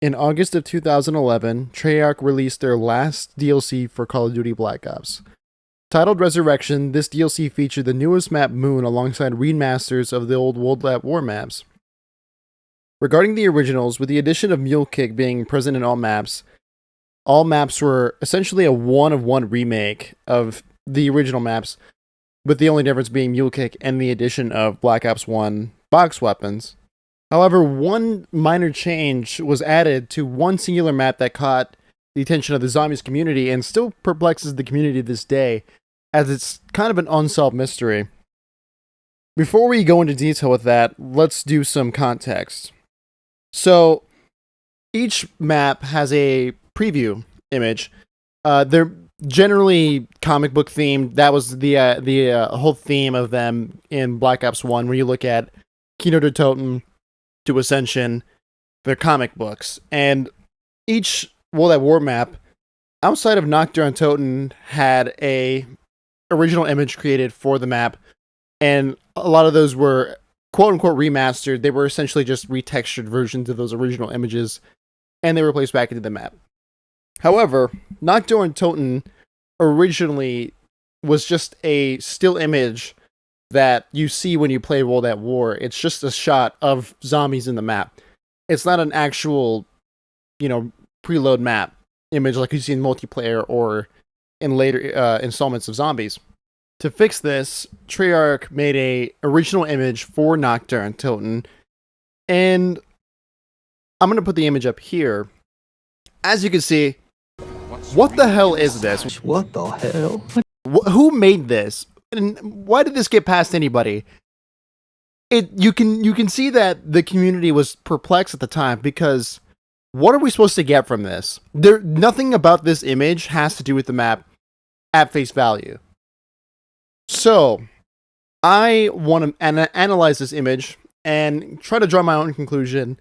In August of 2011, Treyarch released their last DLC for Call of Duty Black Ops. Titled Resurrection, this DLC featured the newest map Moon alongside remasters of the old World at War maps. Regarding the originals, with the addition of Mule Kick being present in all maps were essentially a one-of-one remake of the original maps, with the only difference being Mule Kick and the addition of Black Ops 1 box weapons. However, one minor change was added to one singular map that caught the attention of the zombies community and still perplexes the community to this day, as it's kind of an unsolved mystery. Before we go into detail with that, let's do some context. So, each map has a preview image. They're generally comic book themed. That was the whole theme of them in Black Ops 1, where you look at Nacht Der Untoten to Ascension, they're comic books. And each World at War map, outside of Nacht Der Untoten, had a original image created for the map, and a lot of those were quote-unquote remastered. They were essentially just retextured versions of those original images, and they were placed back into the map. However, Nacht Der Untoten originally was just a still image that you see when you play World at War. It's just a shot of zombies in the map. It's not an actual, preload map image like you see in multiplayer or in later installments of zombies. To fix this, Treyarch made a original image for Nacht Der Untoten, and I'm going to put the image up here. As you can see, what the hell is this? What the hell? Who made this? And why did this get past anybody? You can see that the community was perplexed at the time, because what are we supposed to get from this? Nothing about this image has to do with the map at face value. So, I want to analyze this image and try to draw my own conclusion.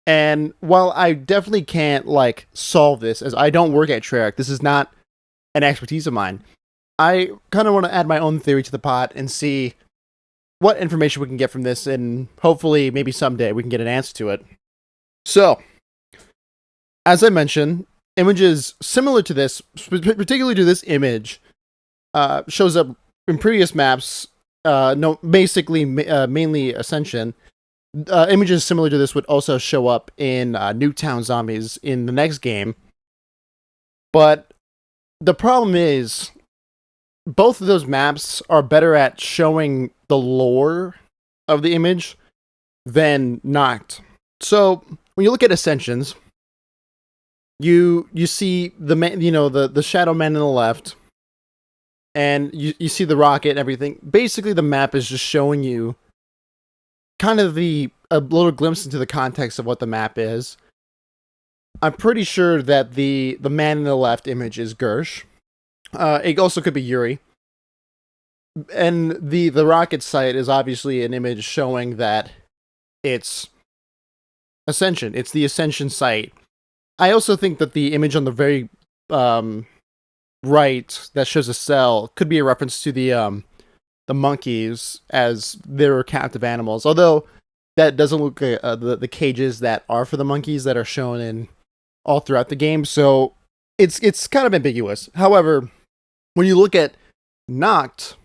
And while I definitely can't solve this, as I don't work at Treyarch, this is not an expertise of mine, I kind of want to add my own theory to the pot and see what information we can get from this, and hopefully maybe someday we can get an answer to it. So, as I mentioned, images similar to this, particularly to this image, shows up in previous maps, mainly Ascension. Images similar to this would also show up in Nuketown Zombies in the next game. But the problem is, both of those maps are better at showing the lore of the image than Nacht. So when you look at Ascensions, you see the man, the Shadow Man on the left, and you see the rocket and everything. Basically, the map is just showing you kind of a little glimpse into the context of what the map is. I'm pretty sure that the man in the left image is Gersh. It also could be Yuri. And the rocket site is obviously an image showing that it's Ascension. It's the Ascension site. I also think that the image on the very right that shows a cell could be a reference to the monkeys, as they're captive animals. Although that doesn't look the cages that are for the monkeys that are shown in all throughout the game. So it's kind of ambiguous. However, when you look at Nacht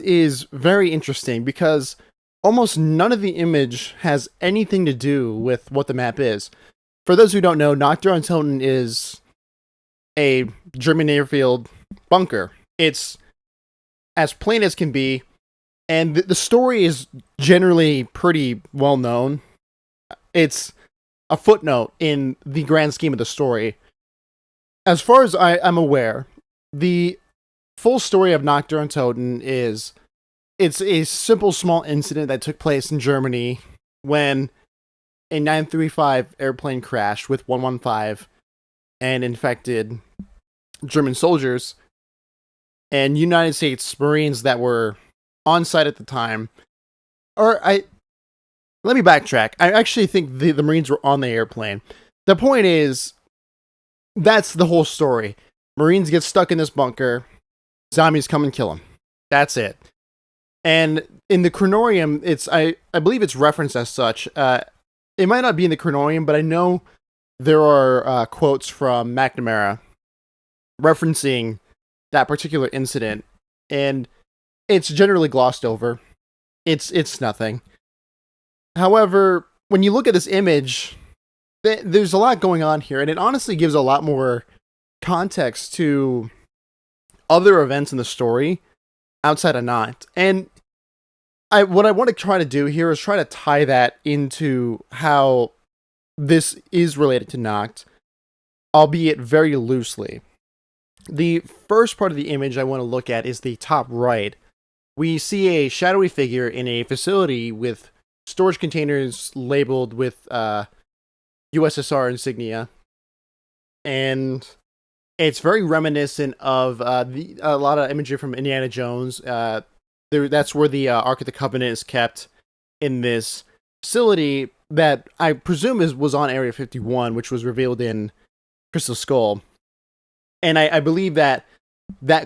is very interesting, because almost none of the image has anything to do with what the map is. For those who don't know, Nacht Der Untoten is a German airfield bunker. It's as plain as can be, and the story is generally pretty well known. It's a footnote in the grand scheme of the story. As far as I'm aware, the full story of Nacht Der Untoten is, it's a simple small incident that took place in Germany when a 935 airplane crashed with 115 and infected German soldiers and United States Marines that were on site at the time. Let me backtrack. I actually think the Marines were on the airplane. The point is, that's the whole story. Marines get stuck in this bunker. Zombies come and kill them. That's it. And in the Chronorium, I believe it's referenced as such. it might not be in the Chronorium, but I know there are quotes from McNamara referencing that particular incident, and it's generally glossed over. It's nothing. However, when you look at this image, there's a lot going on here, and it honestly gives a lot more context to other events in the story outside of Nacht. And what I want to try to do here is try to tie that into how this is related to Nacht, albeit very loosely. The first part of the image I want to look at is the top right. We see a shadowy figure in a facility with storage containers labeled with USSR insignia, and it's very reminiscent of a lot of imagery from Indiana Jones. That's where the Ark of the Covenant is kept, in this facility that I presume was on Area 51, which was revealed in Crystal Skull. And I believe that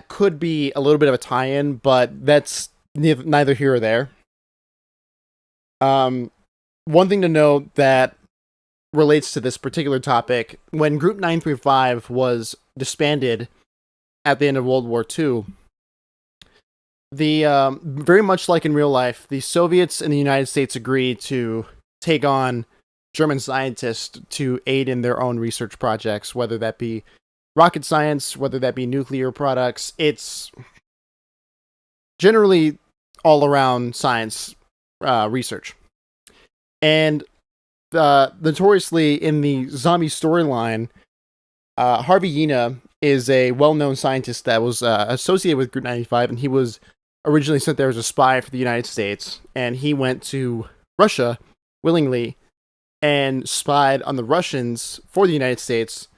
could be a little bit of a tie-in, but that's neither here or there. One thing to note that relates to this particular topic: when Group 935 was disbanded at the end of World War II, very much like in real life, the Soviets and the United States agreed to take on German scientists to aid in their own research projects, whether that be rocket science, whether that be nuclear products. It's generally all around science research. And notoriously in the zombie storyline, Harvey Yena is a well-known scientist that was associated with Group 95, and he was originally sent there as a spy for the United States, and he went to Russia willingly and spied on the Russians for the United States,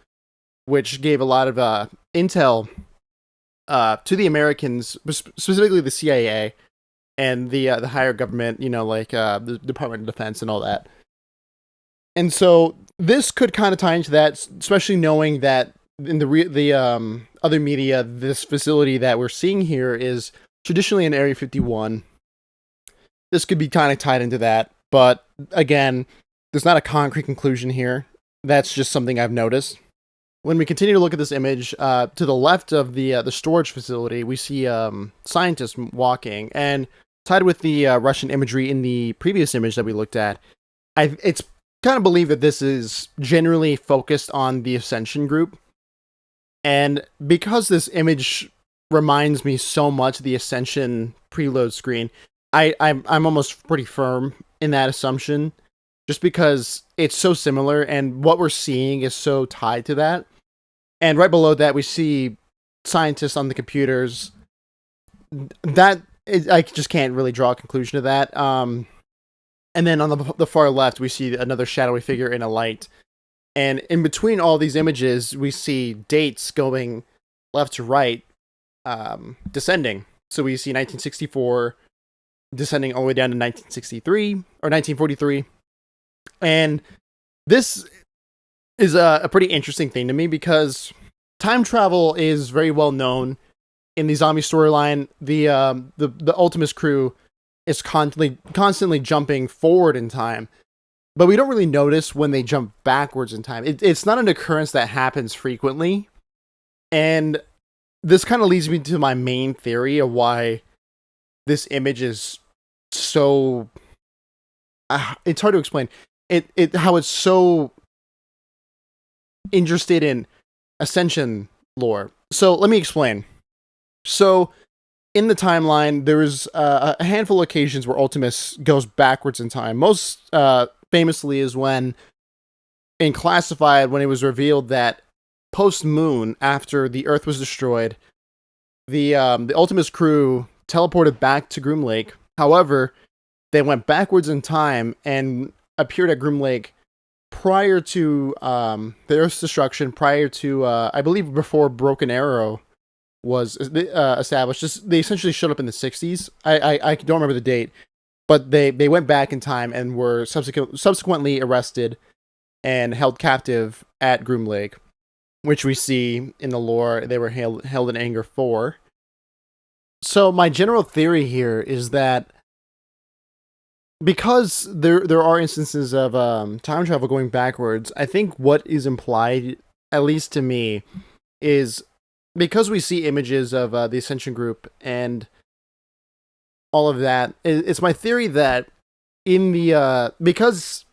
which gave a lot of intel to the Americans, specifically the CIA and the higher government, like the Department of Defense and all that. And so this could kind of tie into that, especially knowing that in the other media, this facility that we're seeing here is traditionally in Area 51. This could be kind of tied into that, but again, there's not a concrete conclusion here. That's just something I've noticed. When we continue to look at this image, to the left of the storage facility, we see scientists walking, and tied with the Russian imagery in the previous image that we looked at, it's kind of believed that this is generally focused on the Ascension group. And because this image reminds me so much of the Ascension preload screen, I'm almost pretty firm in that assumption, just because it's so similar and what we're seeing is so tied to that. And right below that, we see scientists on the computers. I just can't really draw a conclusion to that. And then on the far left, we see another shadowy figure in a light. And in between all these images, we see dates going left to right, descending. So we see 1964 descending all the way down to 1963 or 1943. And this is a pretty interesting thing to me, because time travel is very well known in the zombie storyline. The Ultimus crew is constantly jumping forward in time, but we don't really notice when they jump backwards in time. It's not an occurrence that happens frequently, and this kind of leads me to my main theory of why this image is so it's hard to explain. How it's so interested in Ascension lore. So let me explain. So in the timeline, there is a handful of occasions where Ultimus goes backwards in time. Most famously is when, in Classified, when it was revealed that post-Moon, after the Earth was destroyed, the Ultimus crew teleported back to Groom Lake. However, they went backwards in time and appeared at Groom Lake prior to the Earth's destruction, prior to, I believe, before Broken Arrow was established. They essentially showed up in the 60s. I don't remember the date, but they went back in time and were subsequently arrested and held captive at Groom Lake, which we see in the lore they were held in anger for. So my general theory here is that because there are instances of time travel going backwards. I think what is implied, at least to me, is because we see images of the Ascension group and all of that. It's my theory that in the because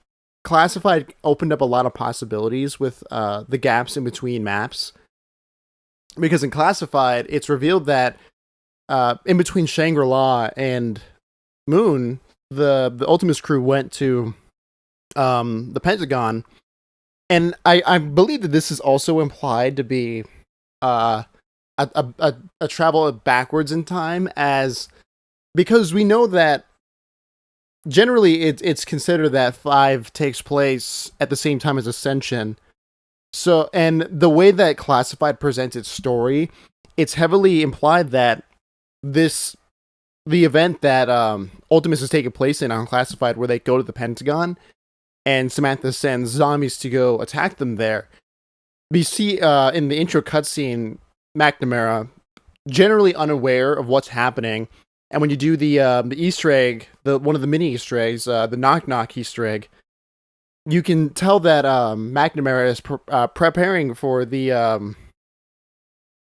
Classified opened up a lot of possibilities with the gaps in between maps. Because in Classified, it's revealed that in between Shangri-La and Moon, the Ultimus crew went to the Pentagon, and I believe that this is also implied to be a travel backwards in time, as because we know that generally it's considered that 5 takes place at the same time as Ascension. So, and the way that Classified presents its story, it's heavily implied that the event that Ultimus is taking place in Unclassified, where they go to the Pentagon and Samantha sends zombies to go attack them there. We see in the intro cutscene McNamara generally unaware of what's happening, and when you do the Easter egg, one of the mini Easter eggs, the knock knock Easter egg, you can tell that McNamara is preparing for the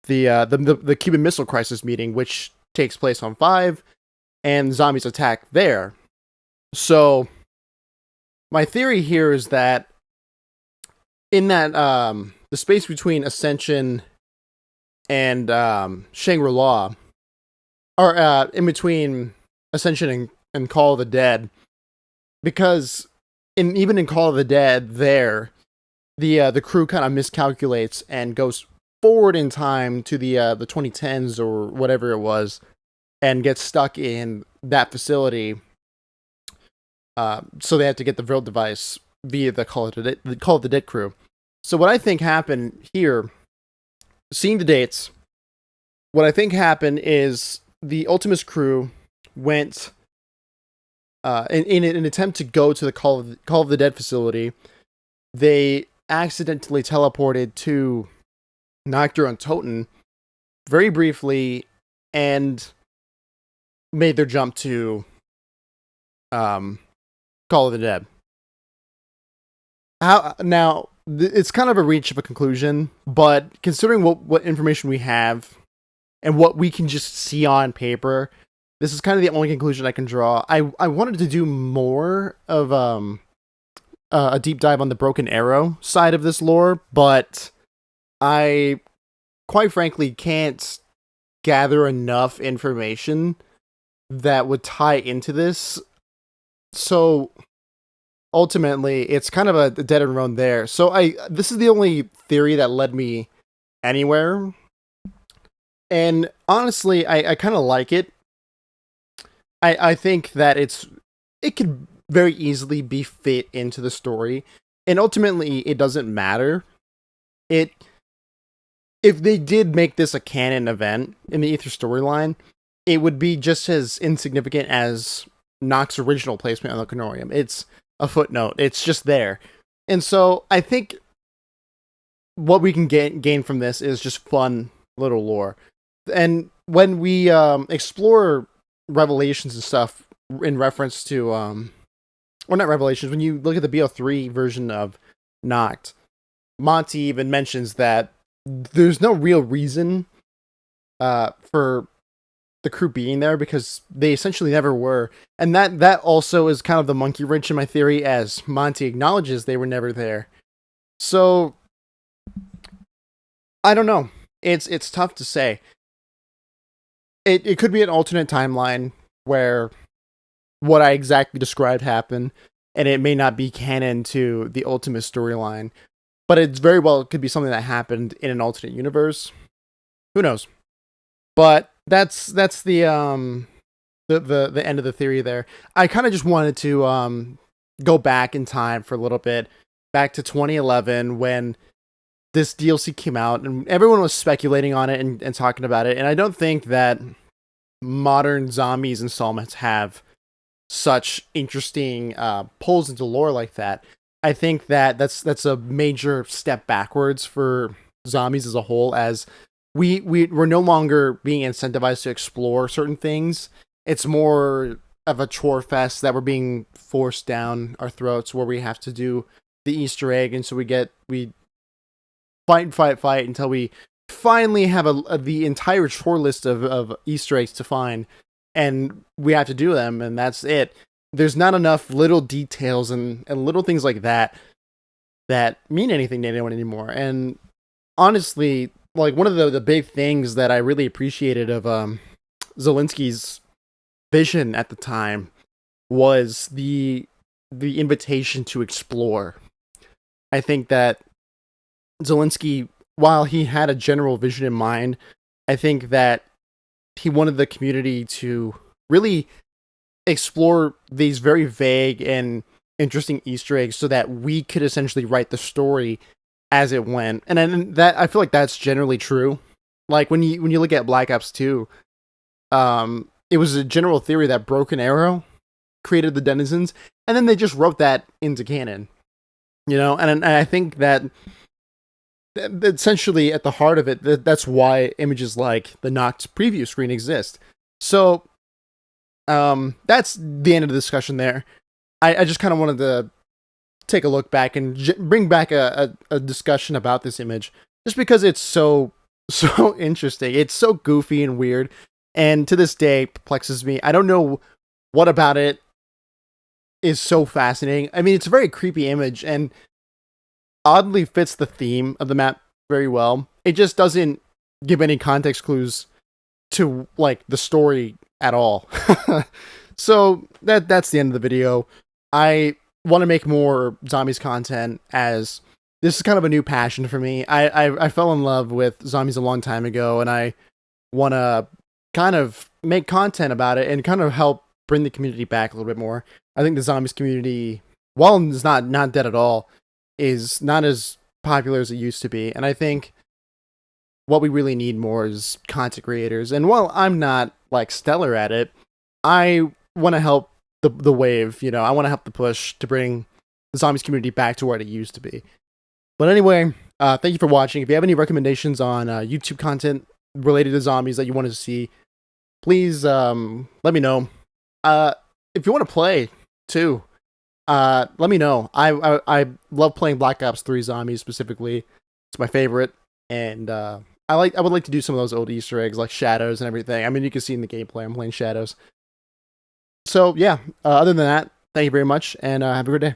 Cuban Missile Crisis meeting, which takes place on 5, and zombies attack there. So, my theory here is that in that the space between Ascension and Shangri-La, or in between Ascension and Call of the Dead, because even in Call of the Dead, there the crew kind of miscalculates and goes forward in time to the 2010s or whatever it was, and gets stuck in that facility. So they have to get the Vril device via the Call of the Dead crew. So what I think happened here, seeing the dates, what I think happened is the Ultimus crew went in an attempt to go to the Call of the Dead facility. They accidentally teleported to Nacht Der Untoten very briefly and made their jump to Call of the Dead. Now, it's kind of a reach of a conclusion, but considering what information we have and what we can just see on paper, this is kind of the only conclusion I can draw. I wanted to do more of a deep dive on the Broken Arrow side of this lore, but I quite frankly can't gather enough information that would tie into this. So ultimately, it's kind of a dead end road there. So this is the only theory that led me anywhere. And honestly, I kind of like it. I think that it could very easily be fit into the story. And ultimately, it doesn't matter. If they did make this a canon event in the Aether storyline, it would be just as insignificant as Nox's original placement on the Canorium. It's a footnote. It's just there. And so I think what we can gain from this is just fun little lore. And when we explore revelations and stuff in reference to, or not revelations, when you look at the BO3 version of Noct, Monty even mentions that there's no real reason for the crew being there because they essentially never were. And that also is kind of the monkey wrench in my theory, as Monty acknowledges they were never there. So I don't know. It's tough to say. It could be an alternate timeline where what I exactly described happened, and it may not be canon to the Ultimate storyline, but it's very well could be something that happened in an alternate universe. Who knows? But that's the end of the theory there. I kind of just wanted to go back in time for a little bit, back to 2011 when this DLC came out and everyone was speculating on it and talking about it. And I don't think that modern zombies installments have such interesting pulls into lore like that. I think that that's a major step backwards for zombies as a whole, as we're no longer being incentivized to explore certain things. It's more of a chore fest that we're being forced down our throats, where we have to do the Easter egg, and so we fight until we finally have the entire chore list of Easter eggs to find, and we have to do them, and that's it. There's not enough little details and little things like that that mean anything to anyone anymore. And honestly, like one of the big things that I really appreciated of Zelensky's vision at the time was the invitation to explore. I think that Zelensky, while he had a general vision in mind, I think that he wanted the community to really explore these very vague and interesting Easter eggs so that we could essentially write the story as it went. And then that I feel like that's generally true. Like when you look at Black Ops 2, it was a general theory that Broken Arrow created the denizens, and then they just wrote that into canon. You know, and I think that essentially at the heart of it, that's why images like the Nacht preview screen exist. So that's the end of the discussion there. I just kind of wanted to take a look back and bring back a discussion about this image, just because it's so interesting. It's so goofy and weird, and to this day perplexes me. I don't know what about it is so fascinating. I mean, it's a very creepy image and oddly fits the theme of the map very well. It just doesn't give any context clues to like the story at all. So that's the end of the video. I want to make more zombies content, as this is kind of a new passion for me. I fell in love with zombies a long time ago, and I want to kind of make content about it and kind of help bring the community back a little bit more. I think the zombies community, while it's not dead at all, is not as popular as it used to be. And I think what we really need more is content creators. And while I'm not like stellar at it, I want to help the wave, you know, I want to help the push to bring the zombies community back to where it used to be. But anyway, thank you for watching. If you have any recommendations on YouTube content related to zombies that you want to see, please let me know. If you want to play too, let me know. I love playing Black Ops 3 Zombies specifically. It's my favorite, and I would like to do some of those old Easter eggs like shadows and everything. I mean, you can see in the gameplay I'm playing shadows. So yeah, other than that, thank you very much, and have a good day.